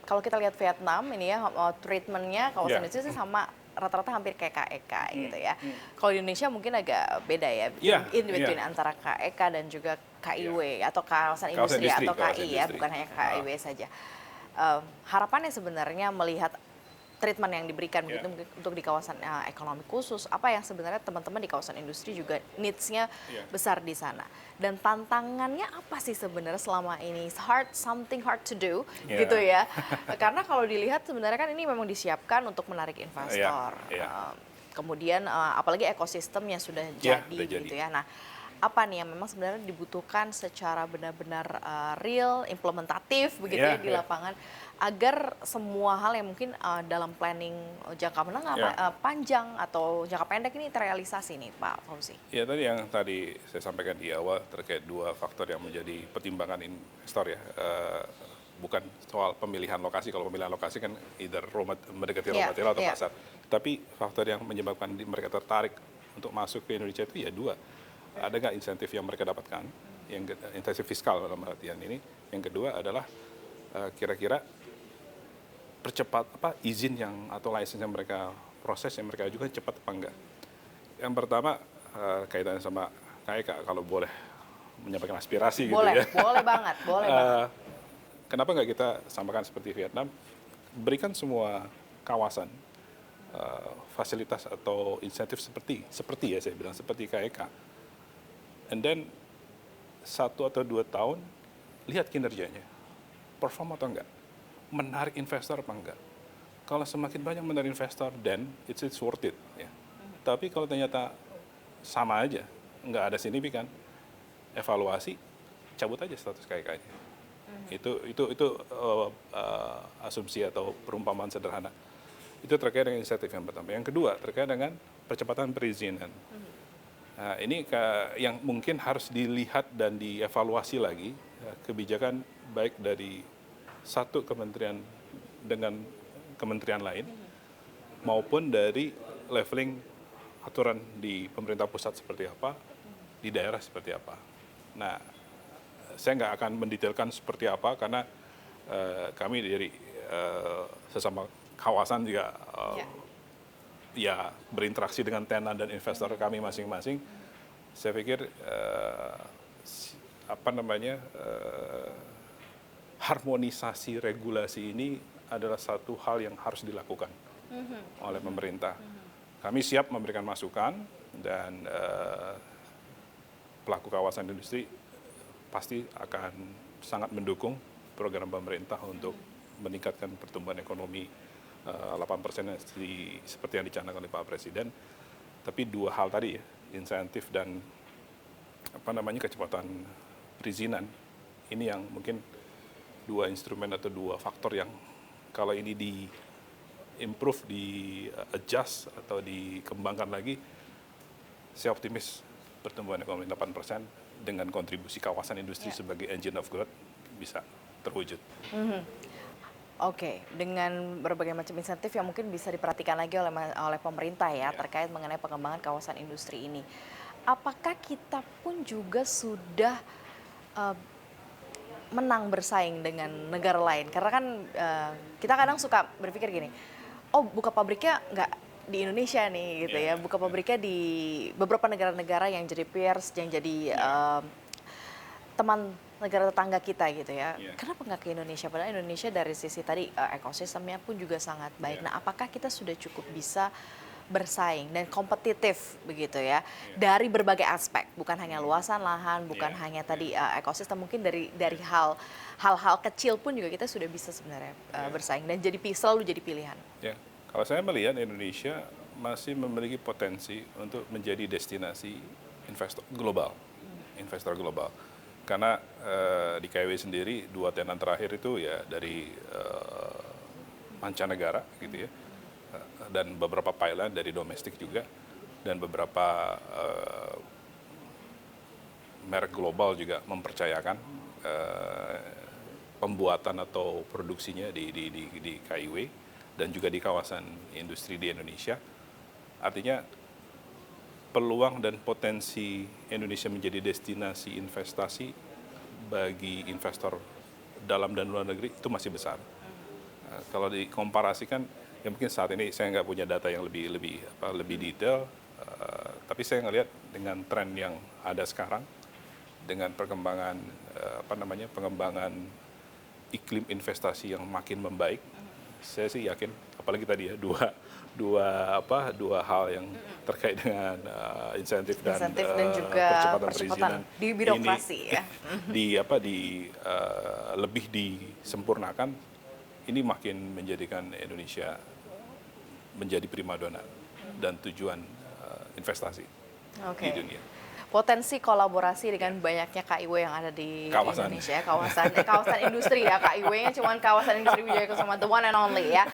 kalau kita lihat Vietnam ini ya, treatment-nya kawasan industri sih sama rata-rata hampir kayak KEK gitu ya. Kalau di Indonesia mungkin agak beda ya, in between antara KEK dan juga KIW atau kawasan industri atau KI ya, bukan hanya KIW saja. Harapannya sebenarnya melihat treatment yang diberikan begitu untuk di kawasan ekonomi khusus, apa yang sebenarnya teman-teman di kawasan industri juga needs-nya besar di sana. Dan tantangannya apa sih sebenarnya selama ini? Something hard to do gitu ya. Karena kalau dilihat sebenarnya kan ini memang disiapkan untuk menarik investor. Kemudian apalagi ekosistemnya sudah jadi gitu ya. Nah, apa nih yang memang sebenarnya dibutuhkan secara benar-benar real, implementatif begitu ya di lapangan agar semua hal yang mungkin dalam planning jangka menengah, panjang atau jangka pendek ini terrealisasi nih Pak Fauzi. Ya tadi saya sampaikan di awal terkait dua faktor yang menjadi pertimbangan investor ya. Bukan soal pemilihan lokasi, kalau pemilihan lokasi kan either mendekati raw material atau pasar. Tapi faktor yang menyebabkan mereka tertarik untuk masuk ke Indonesia itu ya dua. Ada nggak insentif yang mereka dapatkan, yang insentif fiskal dalam artian ini. Yang kedua adalah kira-kira percepat izin yang atau license yang mereka proses yang mereka ajukan cepat apa enggak. Yang pertama kaitannya sama KEK, kalau boleh menyampaikan aspirasi gitu ya. Boleh banget. Kenapa nggak kita samakan seperti Vietnam, berikan semua kawasan fasilitas atau insentif seperti ya saya bilang seperti KEK, and then 1 atau 2 tahun lihat kinerjanya, perform atau enggak, menarik investor apa enggak. Kalau semakin banyak menarik investor, then it's worth it ya. Tapi kalau ternyata sama aja, nggak ada signifikan, evaluasi, cabut aja status KEK-nya. Itu asumsi atau perumpamaan sederhana. Itu terkait dengan insentif yang pertama. Yang kedua terkait dengan percepatan perizinan. Nah, ini yang mungkin harus dilihat dan dievaluasi lagi kebijakan baik dari satu kementerian dengan kementerian lain maupun dari leveling aturan di pemerintah pusat seperti apa, di daerah seperti apa. Nah, saya nggak akan mendetailkan seperti apa karena kami dari sesama kawasan juga ya berinteraksi dengan tenan dan investor kami masing-masing. Saya pikir harmonisasi regulasi ini adalah satu hal yang harus dilakukan oleh pemerintah. Kami siap memberikan masukan dan pelaku kawasan industri pasti akan sangat mendukung program pemerintah untuk meningkatkan pertumbuhan ekonomi 8% seperti yang dicanangkan oleh Pak Presiden. Tapi dua hal tadi ya, insentif dan kecepatan perizinan, ini yang mungkin dua instrumen atau dua faktor yang kalau ini di improve, di adjust atau dikembangkan lagi, saya optimis pertumbuhan ekonomi 8% dengan kontribusi kawasan industri sebagai engine of growth bisa terwujud. Oke, dengan berbagai macam insentif yang mungkin bisa diperhatikan lagi oleh pemerintah ya terkait mengenai pengembangan kawasan industri ini. Apakah kita pun juga sudah menang bersaing dengan negara lain? Karena kan kita kadang suka berpikir gini, oh buka pabriknya nggak di Indonesia nih gitu ya, buka pabriknya di beberapa negara-negara yang jadi peers, yang jadi teman negara tetangga kita gitu ya. Kenapa nggak ke Indonesia? Padahal Indonesia dari sisi tadi ekosistemnya pun juga sangat baik. Nah, apakah kita sudah cukup bisa bersaing dan kompetitif begitu ya dari berbagai aspek, bukan hanya luasan lahan, bukan hanya tadi ekosistem, mungkin dari hal-hal kecil pun juga kita sudah bisa sebenarnya bersaing dan selalu jadi pilihan. Ya, kalau saya melihat Indonesia masih memiliki potensi untuk menjadi destinasi investor global. Karena di KIW sendiri 2 tenan terakhir itu ya dari mancanegara gitu ya, dan beberapa pilot dari domestik juga, dan beberapa merek global juga mempercayakan pembuatan atau produksinya di KIW dan juga di kawasan industri di Indonesia. Artinya peluang dan potensi Indonesia menjadi destinasi investasi bagi investor dalam dan luar negeri itu masih besar. Kalau dikomparasikan, ya mungkin saat ini saya nggak punya data yang lebih detail, tapi saya ngelihat dengan tren yang ada sekarang, dengan perkembangan pengembangan iklim investasi yang makin membaik, saya sih yakin, apalagi tadi ya dua hal yang terkait dengan insentif dan juga percepatan perizinan di birokrasi ini, ya lebih disempurnakan, ini makin menjadikan Indonesia menjadi primadona dan tujuan investasi di dunia. Potensi kolaborasi dengan banyaknya KIW yang ada di Indonesia, kawasan industri ya, KIW-nya cuma kawasan industri Wijaya Kusuma, the one and only ya.